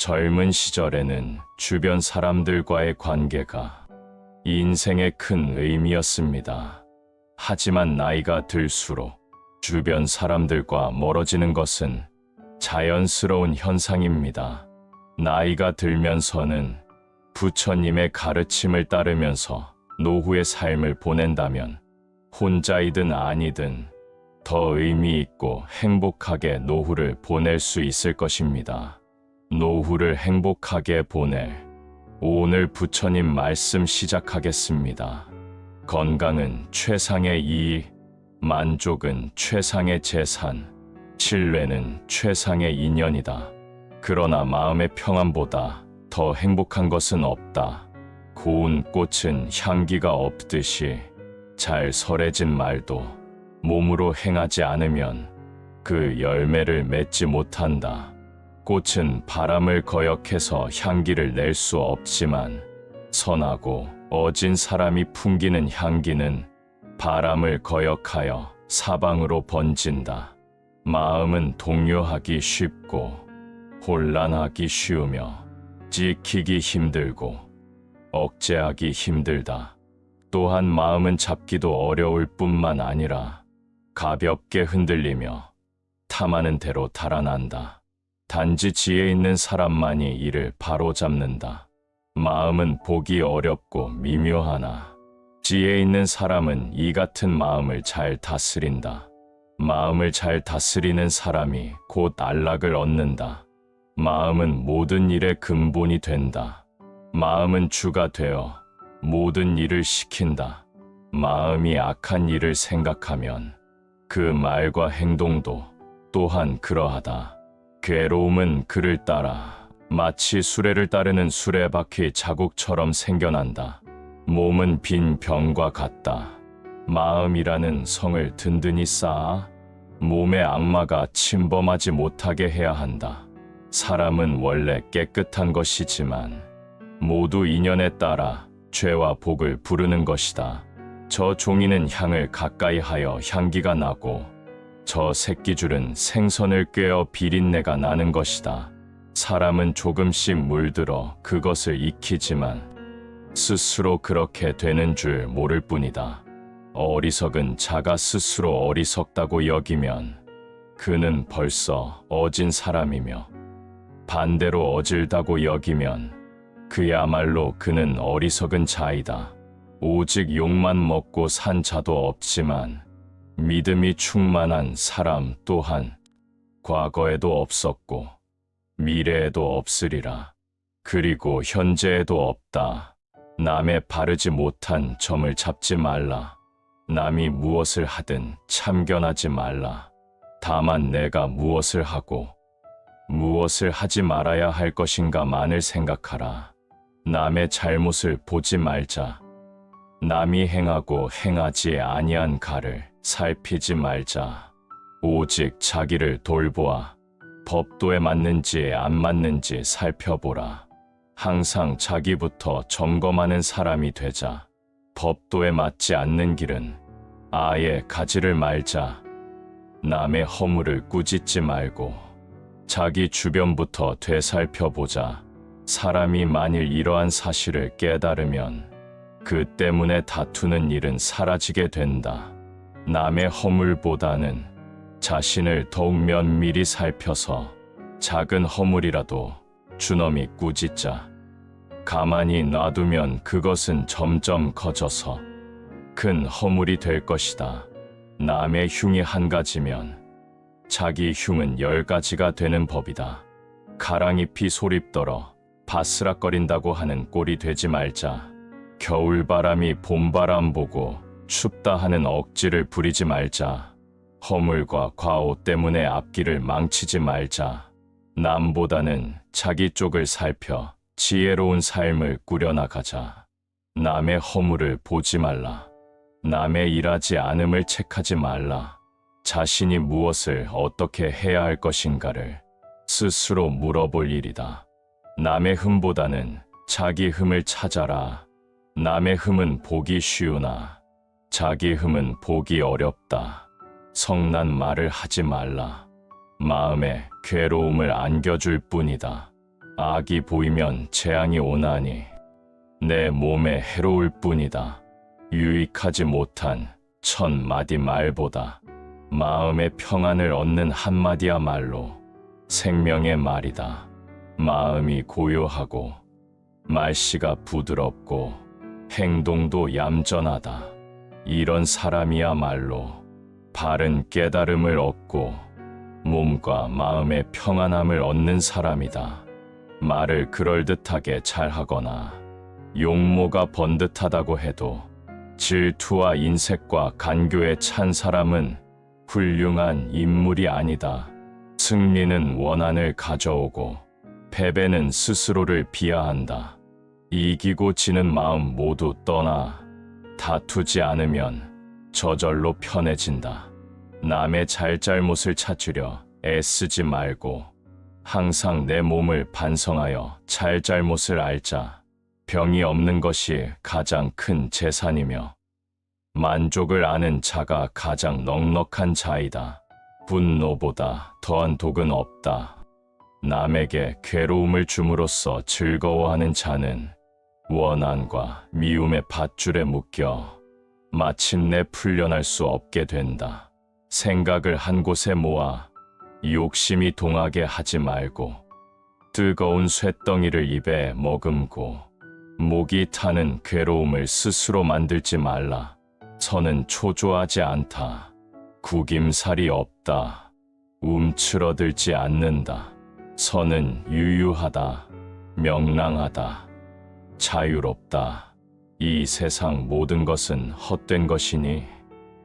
젊은 시절에는 주변 사람들과의 관계가 인생의 큰 의미였습니다. 하지만 나이가 들수록 주변 사람들과 멀어지는 것은 자연스러운 현상입니다. 나이가 들면서는 부처님의 가르침을 따르면서 노후의 삶을 보낸다면 혼자이든 아니든 더 의미 있고 행복하게 노후를 보낼 수 있을 것입니다. 노후를 행복하게 보낼 오늘 부처님 말씀 시작하겠습니다. 건강은 최상의 이익, 만족은 최상의 재산, 신뢰는 최상의 인연이다. 그러나 마음의 평안보다 더 행복한 것은 없다. 고운 꽃은 향기가 없듯이 잘 설해진 말도 몸으로 행하지 않으면 그 열매를 맺지 못한다. 꽃은 바람을 거역해서 향기를 낼 수 없지만 선하고 어진 사람이 풍기는 향기는 바람을 거역하여 사방으로 번진다. 마음은 동요하기 쉽고 혼란하기 쉬우며 지키기 힘들고 억제하기 힘들다. 또한 마음은 잡기도 어려울 뿐만 아니라 가볍게 흔들리며 탐하는 대로 달아난다. 단지 지혜 있는 사람만이 이를 바로잡는다. 마음은 보기 어렵고 미묘하나 지혜 있는 사람은 이 같은 마음을 잘 다스린다. 마음을 잘 다스리는 사람이 곧 안락을 얻는다. 마음은 모든 일의 근본이 된다. 마음은 주가 되어 모든 일을 시킨다. 마음이 악한 일을 생각하면 그 말과 행동도 또한 그러하다. 괴로움은 그를 따라 마치 수레를 따르는 수레바퀴 자국처럼 생겨난다. 몸은 빈 병과 같다. 마음이라는 성을 든든히 쌓아 몸의 악마가 침범하지 못하게 해야 한다. 사람은 원래 깨끗한 것이지만 모두 인연에 따라 죄와 복을 부르는 것이다. 저 종이는 향을 가까이 하여 향기가 나고 저 새끼줄은 생선을 꿰어 비린내가 나는 것이다. 사람은 조금씩 물들어 그것을 익히지만 스스로 그렇게 되는 줄 모를 뿐이다. 어리석은 자가 스스로 어리석다고 여기면 그는 벌써 어진 사람이며 반대로 어질다고 여기면 그야말로 그는 어리석은 자이다. 오직 욕만 먹고 산 자도 없지만 믿음이 충만한 사람 또한 과거에도 없었고 미래에도 없으리라. 그리고 현재에도 없다. 남의 바르지 못한 점을 잡지 말라. 남이 무엇을 하든 참견하지 말라. 다만 내가 무엇을 하고 무엇을 하지 말아야 할 것인가만을 생각하라. 남의 잘못을 보지 말자. 남이 행하고 행하지 아니한 가를 살피지 말자. 오직 자기를 돌보아 법도에 맞는지 안 맞는지 살펴보라. 항상 자기부터 점검하는 사람이 되자. 법도에 맞지 않는 길은 아예 가지를 말자. 남의 허물을 꾸짖지 말고 자기 주변부터 되살펴보자. 사람이 만일 이러한 사실을 깨달으면 그 때문에 다투는 일은 사라지게 된다. 남의 허물보다는 자신을 더욱 면밀히 살펴서 작은 허물이라도 주넘이 꾸짖자. 가만히 놔두면 그것은 점점 커져서 큰 허물이 될 것이다. 남의 흉이 한 가지면 자기 흉은 10가지가 되는 법이다. 가랑잎이 소립떨어 바스락거린다고 하는 꼴이 되지 말자. 겨울바람이 봄바람 보고 춥다 하는 억지를 부리지 말자. 허물과 과오 때문에 앞길을 망치지 말자. 남보다는 자기 쪽을 살펴 지혜로운 삶을 꾸려나가자. 남의 허물을 보지 말라. 남의 일하지 않음을 책하지 말라. 자신이 무엇을 어떻게 해야 할 것인가를 스스로 물어볼 일이다. 남의 흠보다는 자기 흠을 찾아라. 남의 흠은 보기 쉬우나 자기 흠은 보기 어렵다. 성난 말을 하지 말라. 마음에 괴로움을 안겨줄 뿐이다. 악이 보이면 재앙이 오나니 내 몸에 해로울 뿐이다. 유익하지 못한 1000마디 말보다 마음의 평안을 얻는 한마디야말로 생명의 말이다. 마음이 고요하고 말씨가 부드럽고 행동도 얌전하다. 이런 사람이야말로 바른 깨달음을 얻고 몸과 마음의 평안함을 얻는 사람이다. 말을 그럴듯하게 잘하거나 용모가 번듯하다고 해도 질투와 인색과 간교에 찬 사람은 훌륭한 인물이 아니다. 승리는 원한을 가져오고 패배는 스스로를 비하한다. 이기고 지는 마음 모두 떠나 다투지 않으면 저절로 편해진다. 남의 잘잘못을 찾으려 애쓰지 말고 항상 내 몸을 반성하여 잘잘못을 알자. 병이 없는 것이 가장 큰 재산이며 만족을 아는 자가 가장 넉넉한 자이다. 분노보다 더한 독은 없다. 남에게 괴로움을 줌으로써 즐거워하는 자는 원한과 미움의 밧줄에 묶여 마침내 풀려날 수 없게 된다. 생각을 한 곳에 모아 욕심이 동하게 하지 말고 뜨거운 쇳덩이를 입에 머금고 목이 타는 괴로움을 스스로 만들지 말라. 선은 초조하지 않다. 구김살이 없다. 움츠러들지 않는다. 선은 유유하다. 명랑하다. 자유롭다. 이 세상 모든 것은 헛된 것이니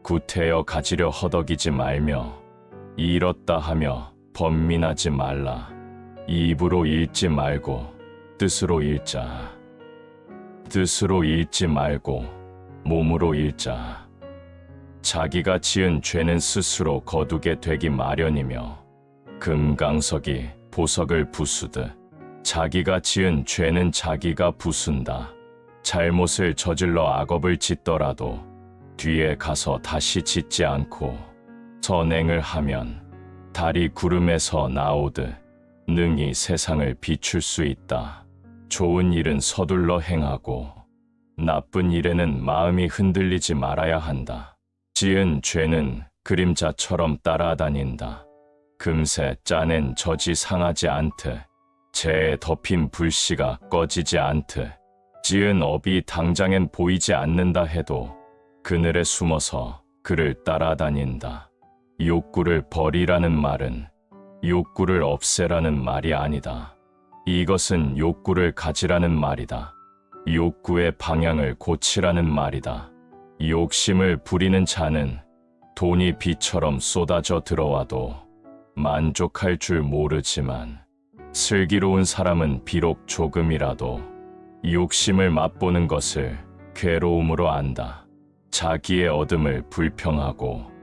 구태여 가지려 허덕이지 말며 잃었다 하며 번민하지 말라. 입으로 읽지 말고 뜻으로 읽자. 뜻으로 읽지 말고 몸으로 읽자. 자기가 지은 죄는 스스로 거두게 되기 마련이며 금강석이 보석을 부수듯 자기가 지은 죄는 자기가 부순다. 잘못을 저질러 악업을 짓더라도 뒤에 가서 다시 짓지 않고 선행을 하면 달이 구름에서 나오듯 능히 세상을 비출 수 있다. 좋은 일은 서둘러 행하고 나쁜 일에는 마음이 흔들리지 말아야 한다. 지은 죄는 그림자처럼 따라다닌다. 금세 짜낸 젖이 상하지 않듯 재에 덮인 불씨가 꺼지지 않듯 지은 업이 당장엔 보이지 않는다 해도 그늘에 숨어서 그를 따라다닌다. 욕구를 버리라는 말은 욕구를 없애라는 말이 아니다. 이것은 욕구를 가지라는 말이다. 욕구의 방향을 고치라는 말이다. 욕심을 부리는 자는 돈이 비처럼 쏟아져 들어와도 만족할 줄 모르지만 슬기로운 사람은 비록 조금이라도 욕심을 맛보는 것을 괴로움으로 안다. 자기의 얻음을 불평하고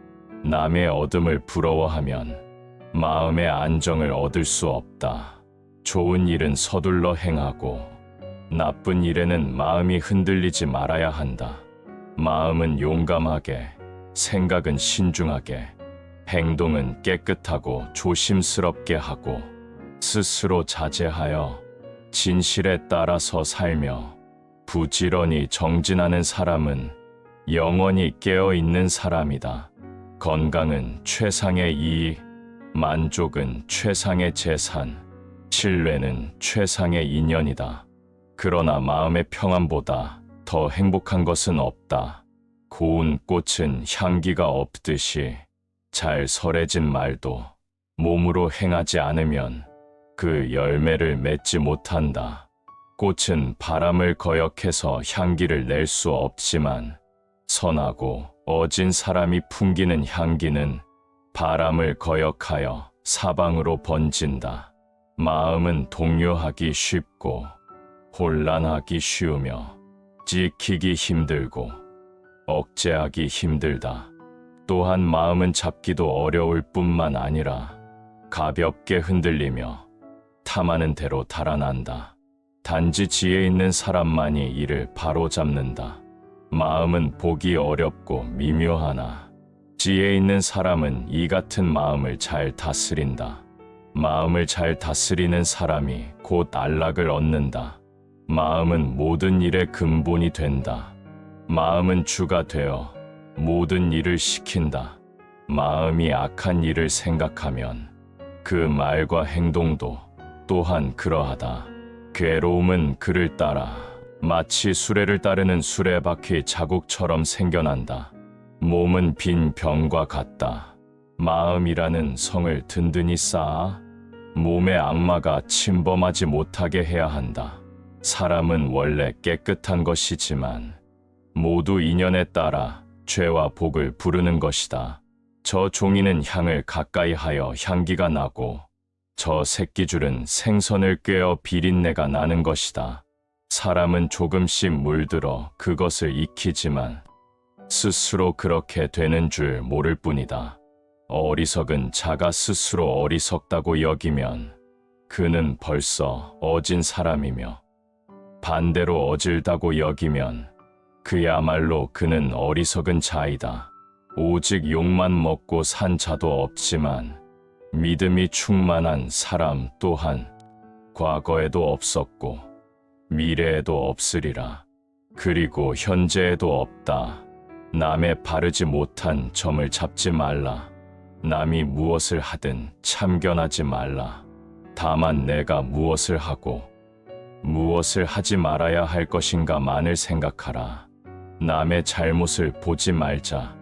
남의 얻음을 부러워하면 마음의 안정을 얻을 수 없다. 좋은 일은 서둘러 행하고 나쁜 일에는 마음이 흔들리지 말아야 한다. 마음은 용감하게, 생각은 신중하게, 행동은 깨끗하고 조심스럽게 하고 스스로 자제하여 진실에 따라서 살며 부지런히 정진하는 사람은 영원히 깨어있는 사람이다. 건강은 최상의 이익, 만족은 최상의 재산, 신뢰는 최상의 인연이다. 그러나 마음의 평안보다 더 행복한 것은 없다. 고운 꽃은 향기가 없듯이 잘 설해진 말도 몸으로 행하지 않으면 그 열매를 맺지 못한다. 꽃은 바람을 거역해서 향기를 낼 수 없지만 선하고 어진 사람이 풍기는 향기는 바람을 거역하여 사방으로 번진다. 마음은 동요하기 쉽고 혼란하기 쉬우며 지키기 힘들고 억제하기 힘들다. 또한 마음은 잡기도 어려울 뿐만 아니라 가볍게 흔들리며 탐하는 대로 달아난다. 단지 지혜 있는 사람만이 이를 바로잡는다. 마음은 보기 어렵고 미묘하나 지혜 있는 사람은 이 같은 마음을 잘 다스린다. 마음을 잘 다스리는 사람이 곧 안락을 얻는다. 마음은 모든 일의 근본이 된다. 마음은 주가 되어 모든 일을 시킨다. 마음이 악한 일을 생각하면 그 말과 행동도 또한 그러하다. 괴로움은 그를 따라 마치 수레를 따르는 수레바퀴 자국처럼 생겨난다. 몸은 빈 병과 같다. 마음이라는 성을 든든히 쌓아 몸의 악마가 침범하지 못하게 해야 한다. 사람은 원래 깨끗한 것이지만 모두 인연에 따라 죄와 복을 부르는 것이다. 저 종이는 향을 가까이 하여 향기가 나고 저 새끼줄은 생선을 꿰어 비린내가 나는 것이다. 사람은 조금씩 물들어 그것을 익히지만 스스로 그렇게 되는 줄 모를 뿐이다. 어리석은 자가 스스로 어리석다고 여기면 그는 벌써 어진 사람이며 반대로 어질다고 여기면 그야말로 그는 어리석은 자이다. 오직 욕만 먹고 산 자도 없지만 믿음이 충만한 사람 또한 과거에도 없었고 미래에도 없으리라. 그리고 현재에도 없다. 남의 바르지 못한 점을 잡지 말라. 남이 무엇을 하든 참견하지 말라. 다만 내가 무엇을 하고 무엇을 하지 말아야 할 것인가만을 생각하라. 남의 잘못을 보지 말자.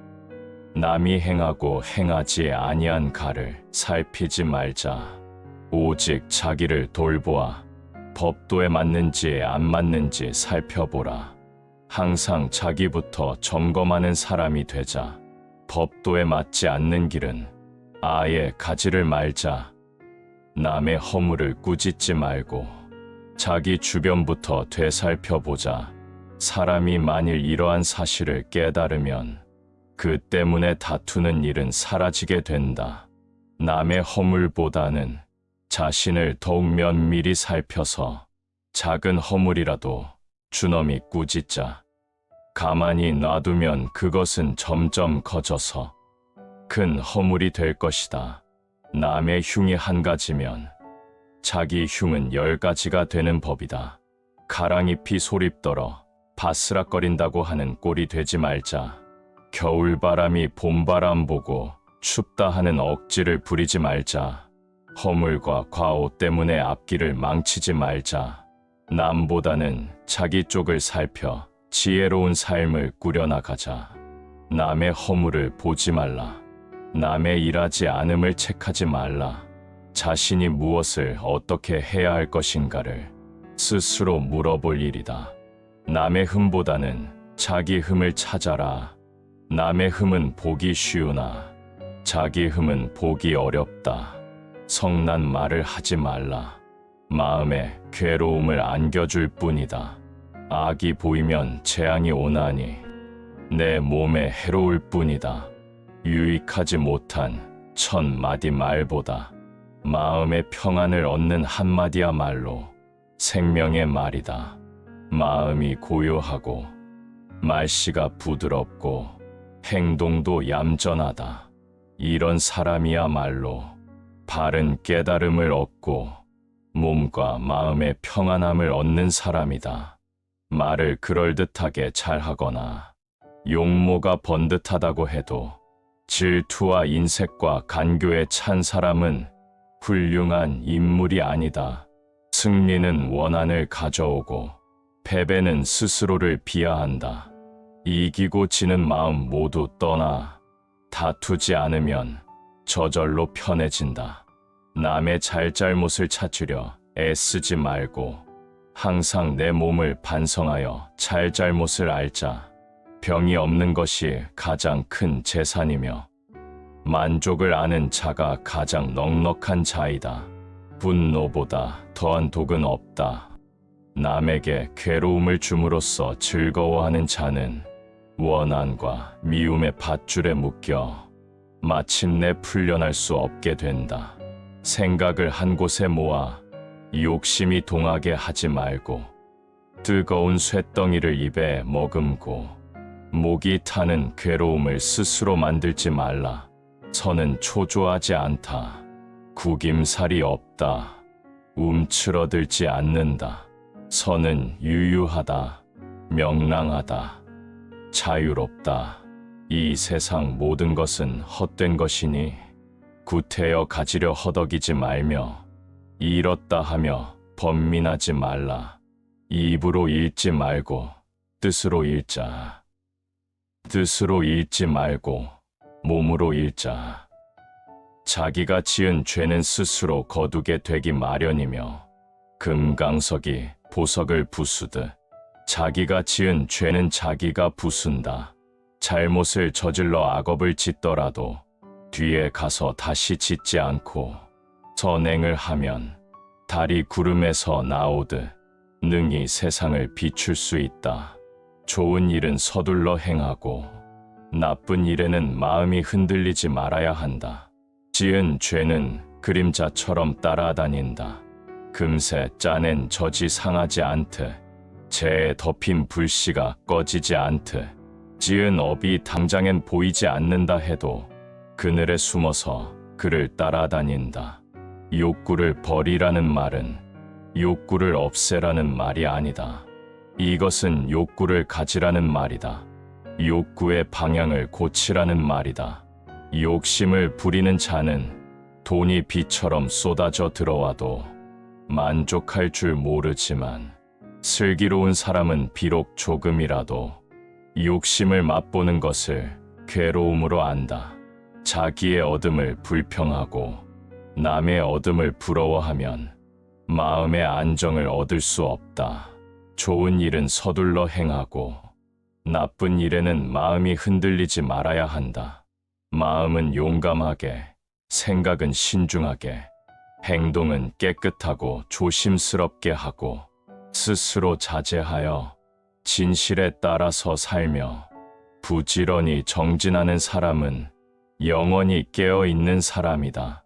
남이 행하고 행하지 아니한 가를 살피지 말자. 오직 자기를 돌보아 법도에 맞는지 안 맞는지 살펴보라. 항상 자기부터 점검하는 사람이 되자. 법도에 맞지 않는 길은 아예 가지를 말자. 남의 허물을 꾸짖지 말고 자기 주변부터 되살펴보자. 사람이 만일 이러한 사실을 깨달으면 그 때문에 다투는 일은 사라지게 된다. 남의 허물보다는 자신을 더욱 면밀히 살펴서 작은 허물이라도 주넘이 꾸짖자. 가만히 놔두면 그것은 점점 커져서 큰 허물이 될 것이다. 남의 흉이 한 가지면 자기 흉은 10가지가 되는 법이다. 가랑잎이 소립떨어 바스락거린다고 하는 꼴이 되지 말자. 겨울바람이 봄바람 보고 춥다 하는 억지를 부리지 말자. 허물과 과오 때문에 앞길을 망치지 말자. 남보다는 자기 쪽을 살펴 지혜로운 삶을 꾸려나가자. 남의 허물을 보지 말라. 남의 일하지 않음을 책하지 말라. 자신이 무엇을 어떻게 해야 할 것인가를 스스로 물어볼 일이다. 남의 흠보다는 자기 흠을 찾아라. 남의 흠은 보기 쉬우나 자기 흠은 보기 어렵다. 성난 말을 하지 말라. 마음에 괴로움을 안겨줄 뿐이다. 악이 보이면 재앙이 오나니 내 몸에 해로울 뿐이다. 유익하지 못한 1000마디 말보다 마음의 평안을 얻는 한마디야말로 생명의 말이다. 마음이 고요하고 말씨가 부드럽고 행동도 얌전하다. 이런 사람이야말로 바른 깨달음을 얻고 몸과 마음의 평안함을 얻는 사람이다. 말을 그럴듯하게 잘하거나 용모가 번듯하다고 해도 질투와 인색과 간교에 찬 사람은 훌륭한 인물이 아니다. 승리는 원한을 가져오고 패배는 스스로를 비하한다. 이기고 지는 마음 모두 떠나 다투지 않으면 저절로 편해진다. 남의 잘잘못을 찾으려 애쓰지 말고 항상 내 몸을 반성하여 잘잘못을 알자. 병이 없는 것이 가장 큰 재산이며 만족을 아는 자가 가장 넉넉한 자이다. 분노보다 더한 독은 없다. 남에게 괴로움을 줌으로써 즐거워하는 자는 원한과 미움의 밧줄에 묶여 마침내 풀려날 수 없게 된다. 생각을 한 곳에 모아 욕심이 동하게 하지 말고 뜨거운 쇳덩이를 입에 머금고 목이 타는 괴로움을 스스로 만들지 말라. 선은 초조하지 않다. 구김살이 없다. 움츠러들지 않는다. 선은 유유하다, 명랑하다, 자유롭다. 이 세상 모든 것은 헛된 것이니 구태여 가지려 허덕이지 말며 잃었다 하며 번민하지 말라. 입으로 읽지 말고 뜻으로 읽자. 뜻으로 읽지 말고 몸으로 읽자. 자기가 지은 죄는 스스로 거두게 되기 마련이며 금강석이 보석을 부수듯 자기가 지은 죄는 자기가 부순다. 잘못을 저질러 악업을 짓더라도 뒤에 가서 다시 짓지 않고 선행을 하면 달이 구름에서 나오듯 능히 세상을 비출 수 있다. 좋은 일은 서둘러 행하고 나쁜 일에는 마음이 흔들리지 말아야 한다. 지은 죄는 그림자처럼 따라다닌다. 금세 짜낸 젖이 상하지 않듯 재에 덮인 불씨가 꺼지지 않듯 지은 업이 당장엔 보이지 않는다 해도 그늘에 숨어서 그를 따라다닌다. 욕구를 버리라는 말은 욕구를 없애라는 말이 아니다. 이것은 욕구를 가지라는 말이다. 욕구의 방향을 고치라는 말이다. 욕심을 부리는 자는 돈이 비처럼 쏟아져 들어와도 만족할 줄 모르지만 슬기로운 사람은 비록 조금이라도 욕심을 맛보는 것을 괴로움으로 안다. 자기의 얻음을 불평하고 남의 얻음을 부러워하면 마음의 안정을 얻을 수 없다. 좋은 일은 서둘러 행하고 나쁜 일에는 마음이 흔들리지 말아야 한다. 마음은 용감하게, 생각은 신중하게, 행동은 깨끗하고 조심스럽게 하고 스스로 자제하여 진실에 따라서 살며 부지런히 정진하는 사람은 영원히 깨어있는 사람이다.